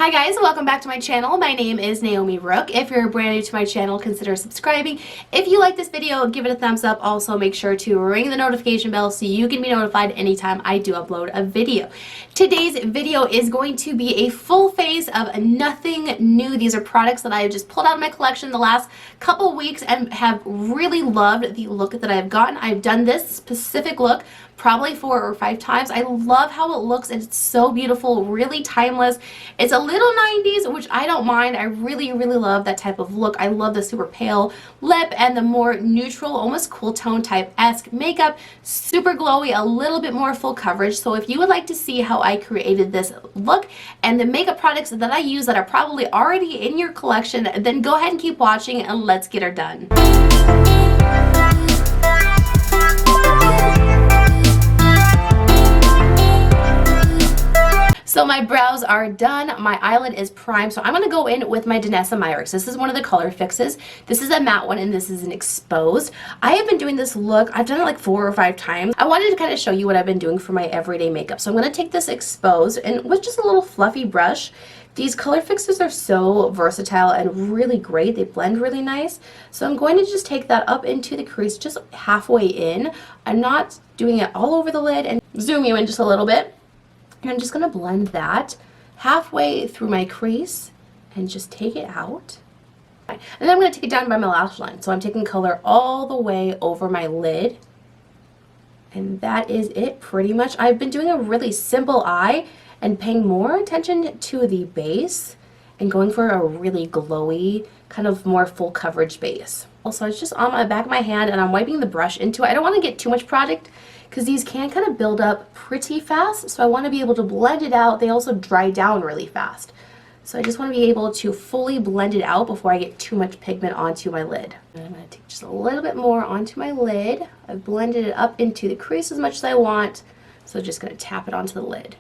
Hi guys, welcome back to my channel. My name is Naomi Rook. If you're brand new to my channel, consider subscribing. If you like this video, give it a thumbs up. Also, make sure to ring the notification bell so you can be notified anytime I do upload a video. Today's video is going to be a full face of nothing new. These are products that I have just pulled out of my collection the last couple weeks and have really loved the look that I've gotten. I've done this specific look probably 4 or 5 times. I love how it looks. It's so beautiful, really timeless. It's a little 90s, which I don't mind. I really love that type of look. I love the super pale lip and the more neutral, almost cool tone type-esque makeup. Super glowy, a little bit more full coverage. So if you would like to see how I created this look and the makeup products that I use that are probably already in your collection, then go ahead and keep watching and let's get her done. So my brows are done, my eyelid is primed, so I'm going to go in with my Denessa Myricks. This is one of the color fixes. This is a matte one and this is an exposed. I have been doing this look, I've done it like 4 or 5 times. I wanted to kind of show you what I've been doing for my everyday makeup. So I'm going to take this exposed and with just a little fluffy brush. These color fixes are so versatile and really great. They blend really nice. So I'm going to just take that up into the crease just halfway in. I'm not doing it all over the lid and zoom you in just a little bit. And I'm just going to blend that halfway through my crease and just take it out. And then I'm going to take it down by my lash line. So I'm taking color all the way over my lid. And that is it pretty much. I've been doing a really simple eye and paying more attention to the base and going for a really glowy, kind of more full coverage base. Also, it's just on my back of my hand and I'm wiping the brush into it. I don't want to get too much product because these can kind of build up pretty fast, so I want to be able to blend it out. They also dry down really fast. So I just want to be able to fully blend it out before I get too much pigment onto my lid. And I'm going to take just a little bit more onto my lid. I've blended it up into the crease as much as I want, so just going to tap it onto the lid.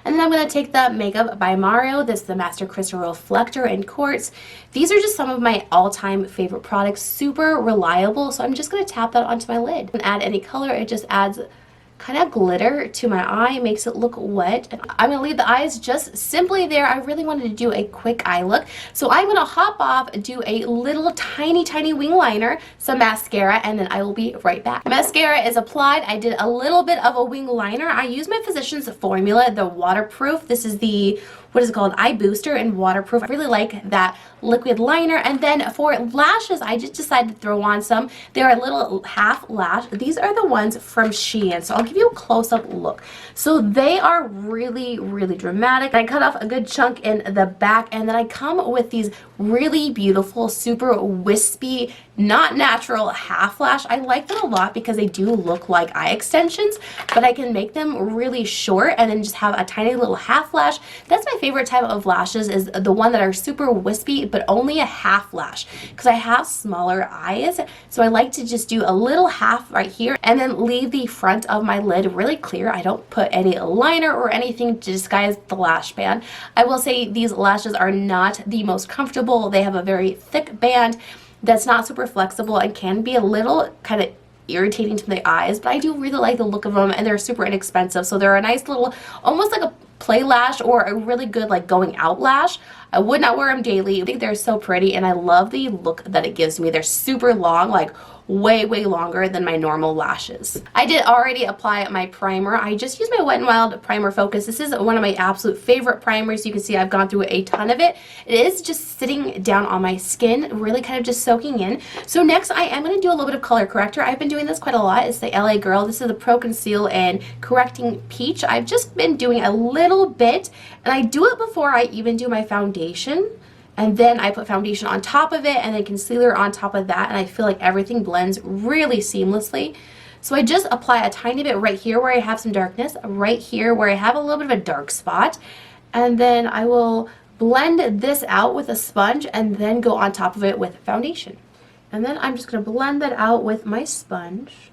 And then I'm going to take the Makeup by Mario. This is the Master Crystal Reflector in Quartz. These are just some of my all-time favorite products. Super reliable. So I'm just going to tap that onto my lid. And add any color. It just adds kind of glitter to my eye, makes it look wet. And I'm going to leave the eyes just simply there. I really wanted to do a quick eye look. So I'm going to hop off, do a little tiny wing liner, some mascara, and then I will be right back. Mascara is applied. I did a little bit of a wing liner. I use my Physicians Formula, the waterproof. This is the, what is it called? Eye Booster in waterproof. I really like that liquid liner. And then for lashes, I just decided to throw on some. They're a little half lash. These are the ones from Shein. So I'll give you a close-up look. So they are really dramatic. I cut off a good chunk in the back, and then I come with these really beautiful, super wispy, not natural half lash. I like them a lot because they do look like eye extensions, but I can make them really short and then just have a tiny little half lash. That's my favorite type of lashes, is the one that are super wispy but only a half lash, because I have smaller eyes, so I like to just do a little half right here and then leave the front of my lid really clear. I don't put any liner or anything to disguise the lash band. I will say these lashes are not the most comfortable. They have a very thick band that's not super flexible and can be a little kind of irritating to the eyes, but I do really like the look of them, and they're super inexpensive. So they're a nice little, almost like a play lash or a really good like going out lash. I would not wear them daily. I think they're so pretty and I love the look that it gives me. They're super long, like way longer than my normal lashes. I did already apply my primer. I just used my Wet n Wild Primer Focus. This is one of my absolute favorite primers. You can see I've gone through a ton of it. It is just sitting down on my skin, really kind of just soaking in. So next I am going to do a little bit of color corrector. I've been doing this quite a lot. It's the LA Girl. This is the Pro Conceal and Correcting Peach. I've just been doing a little bit, and I do it before I even do my foundation. And then I put foundation on top of it and then concealer on top of that, and I feel like everything blends really seamlessly. So I just apply a tiny bit right here where I have some darkness, right here where I have a little bit of a dark spot, and then I will blend this out with a sponge and then go on top of it with foundation. And then I'm just going to blend that out with my sponge.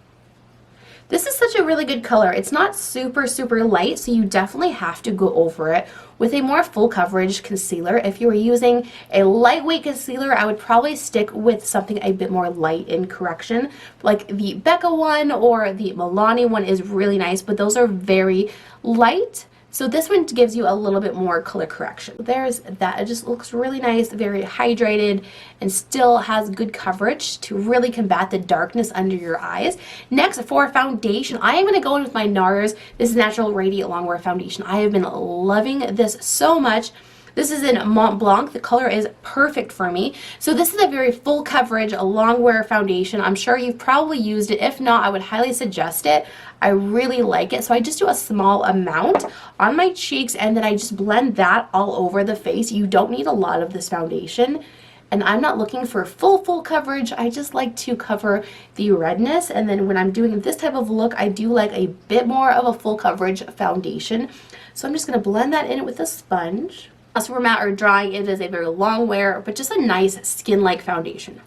This is such a really good color. It's not super, super light, so you definitely have to go over it with a more full coverage concealer. If you were using a lightweight concealer, I would probably stick with something a bit more light in correction. Like the Becca one or the Milani one is really nice, but those are very light. So this one gives you a little bit more color correction. There's that. It just looks really nice, very hydrated, and still has good coverage to really combat the darkness under your eyes. Next, for foundation, I am going to go in with my Nars. This is Natural Radiant Longwear Foundation. I have been loving this so much. This is in Mont Blanc. The color is perfect for me. So this is a very full coverage, a longwear foundation. I'm sure you've probably used it. If not, I would highly suggest it. I really like it. So I just do a small amount on my cheeks and then I just blend that all over the face. You don't need a lot of this foundation. And I'm not looking for full coverage. I just like to cover the redness. And then when I'm doing this type of look, I do like a bit more of a full coverage foundation. So I'm just going to blend that in with a sponge. Super matte or dry, it is a very long wear, but just a nice skin-like foundation.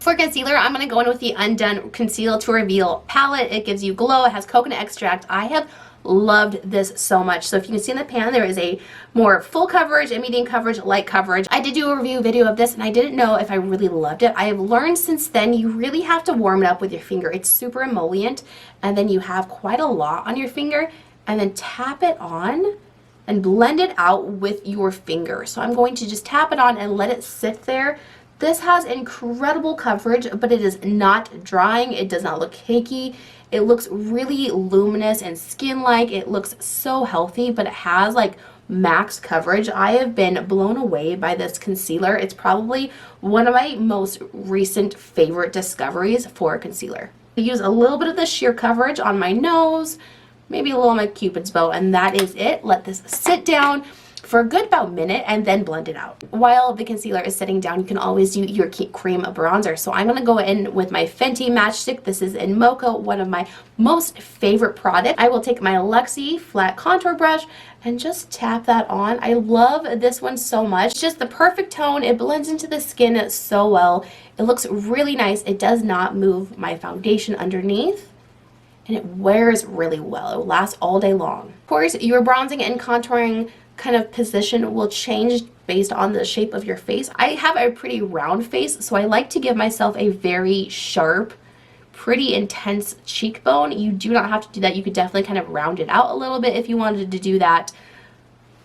For concealer, I'm going to go in with the Undone Conceal to Reveal palette. It gives you glow. It has coconut extract. I have loved this so much. So if you can see in the pan, there is a more full coverage, a medium coverage, light coverage. I did do a review video of this and I didn't know if I really loved it. I have learned since then you really have to warm it up with your finger. It's super emollient and then you have quite a lot on your finger and then tap it on and blend it out with your finger. So I'm going to just tap it on and let it sit there. This has incredible coverage, but it is not drying. It does not look cakey. It looks really luminous and skin-like. It looks so healthy, but it has like max coverage. I have been blown away by this concealer. It's probably one of my most recent favorite discoveries for a concealer. I use a little bit of the sheer coverage on my nose, maybe a little on my Cupid's bow, and that is it. Let this sit down for a good about minute and then blend it out. While the concealer is sitting down, you can always do your cream bronzer. So I'm gonna go in with my Fenty matchstick. This is in Mocha, one of my most favorite products. I will take my Luxie flat contour brush and just tap that on. I love this one so much. It's just the perfect tone. It blends into the skin so well. It looks really nice. It does not move my foundation underneath. And it wears really well. It will last all day long. Of course, your bronzing and contouring kind of position will change based on the shape of your face. I have a pretty round face, so I like to give myself a very sharp, pretty intense cheekbone. You do not have to do that. You could definitely kind of round it out a little bit if you wanted to do that.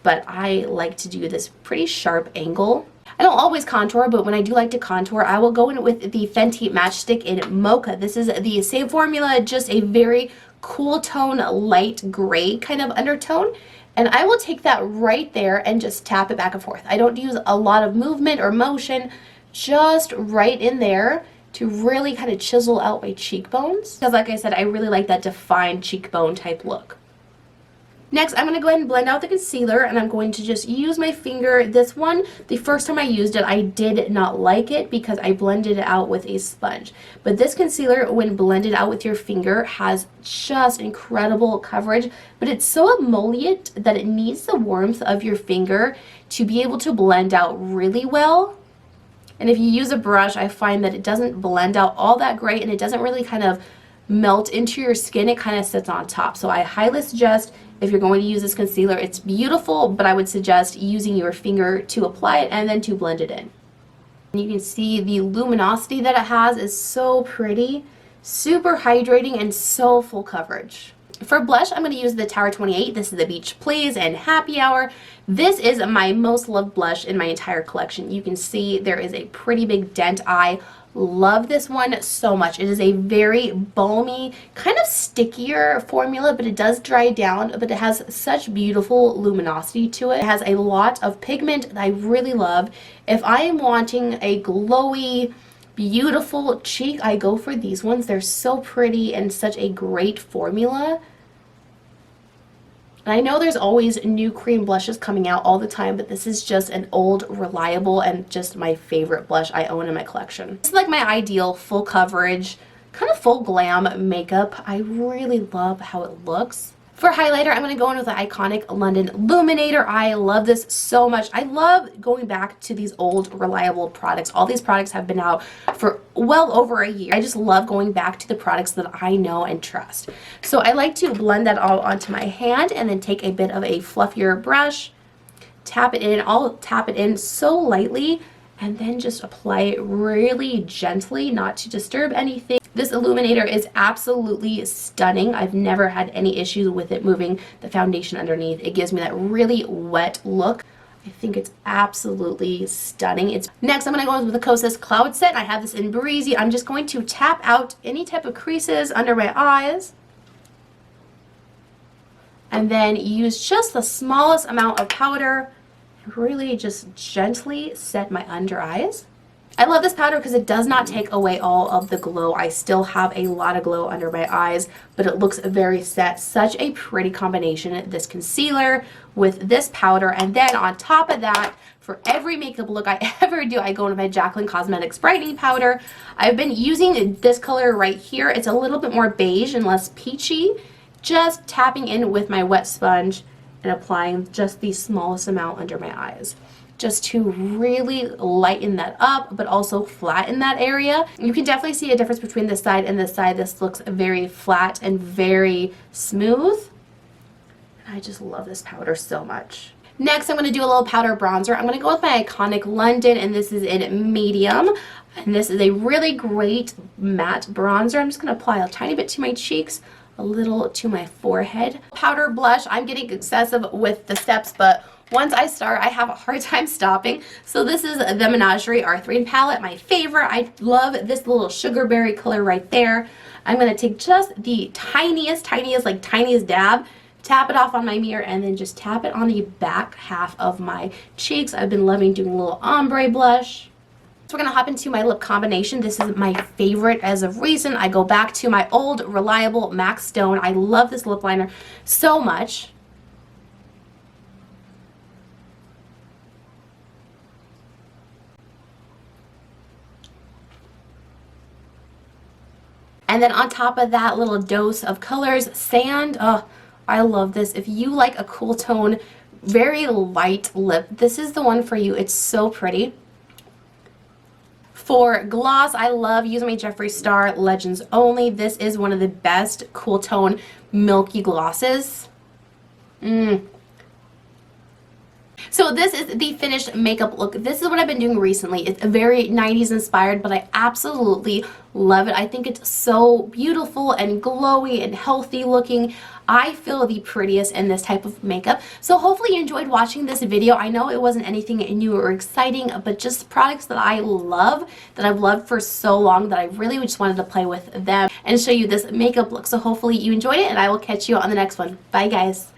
But I like to do this pretty sharp angle. I don't always contour, but when I do like to contour, I will go in with the Fenty Matchstick in Mocha. This is the same formula, just a very cool tone, light gray kind of undertone. And I will take that right there and just tap it back and forth. I don't use a lot of movement or motion, just right in there to really kind of chisel out my cheekbones. Because like I said, I really like that defined cheekbone type look. Next, I'm going to go ahead and blend out the concealer, and I'm going to just use my finger. This one, the first time I used it, I did not like it because I blended it out with a sponge. But this concealer, when blended out with your finger, has just incredible coverage, but it's so emollient that it needs the warmth of your finger to be able to blend out really well. And if you use a brush, I find that it doesn't blend out all that great, and it doesn't really kind of melt into your skin. It kind of sits on top. So I highly suggest, if you're going to use this concealer, it's beautiful, but I would suggest using your finger to apply it and then to blend it in. And you can see the luminosity that it has is so pretty, super hydrating, and so full coverage. For blush, I'm going to use the Tower 28. This is the Beach Please and Happy Hour. This is my most loved blush in my entire collection. You can see there is a pretty big dent. I love this one so much. It is a very balmy, kind of stickier formula, but it does dry down, but it has such beautiful luminosity to it. It has a lot of pigment that I really love. If I am wanting a glowy, beautiful cheek, I go for these ones. They're so pretty and such a great formula. And I know there's always new cream blushes coming out all the time, but this is just an old, reliable, and just my favorite blush I own in my collection. This is like my ideal full coverage, kind of full glam makeup. I really love how it looks. For highlighter, I'm going to go in with the iconic London Illuminator. I love this so much. I love going back to these old, reliable products. All these products have been out for well over a year. I just love going back to the products that I know and trust. So I like to blend that all onto my hand and then take a bit of a fluffier brush, tap it in. I'll tap it in so lightly and then just apply it really gently, not to disturb anything. This illuminator is absolutely stunning. I've never had any issues with it moving the foundation underneath. It gives me that really wet look. I think it's absolutely stunning. Next, I'm going to go with the Kossa's Cloud Set. I have this in Breezy. I'm just going to tap out any type of creases under my eyes, and then use just the smallest amount of powder and really just gently set my under eyes. I love this powder because it does not take away all of the glow. I still have a lot of glow under my eyes, but it looks very set. Such a pretty combination, this concealer with this powder. And then on top of that, for every makeup look I ever do, I go into my Jaclyn Cosmetics Brightening Powder. I've been using this color right here. It's a little bit more beige and less peachy. Just tapping in with my wet sponge and applying just the smallest amount under my eyes, just to really lighten that up, but also flatten that area. You can definitely see a difference between this side and this side. This looks very flat and very smooth. And I just love this powder so much. Next, I'm going to do a little powder bronzer. I'm going to go with my iconic London, and this is in medium. And this is a really great matte bronzer. I'm just going to apply a tiny bit to my cheeks, a little to my forehead. Powder blush, I'm getting excessive with the steps, but once I start, I have a hard time stopping. So this is the Menagerie Arthurine palette, my favorite. I love this little sugar berry color right there. I'm going to take just the tiniest dab, tap it off on my mirror, and then just tap it on the back half of my cheeks. I've been loving doing a little ombre blush. So we're going to hop into my lip combination. This is my favorite as of recent. I go back to my old reliable MAC Stone. I love this lip liner so much. And then on top of that little dose of colors, Sand. Oh, I love this. If you like a cool tone, very light lip, this is the one for you. It's so pretty. For gloss, I love using my Jeffree Star Legends Only. This is one of the best cool tone milky glosses. So this is the finished makeup look. This is what I've been doing recently. It's very 90s inspired, but I absolutely love it. I think it's so beautiful and glowy and healthy looking. I feel the prettiest in this type of makeup. So hopefully you enjoyed watching this video. I know it wasn't anything new or exciting, but just products that I love, that I've loved for so long, that I really just wanted to play with them and show you this makeup look. So hopefully you enjoyed it, and I will catch you on the next one. Bye guys.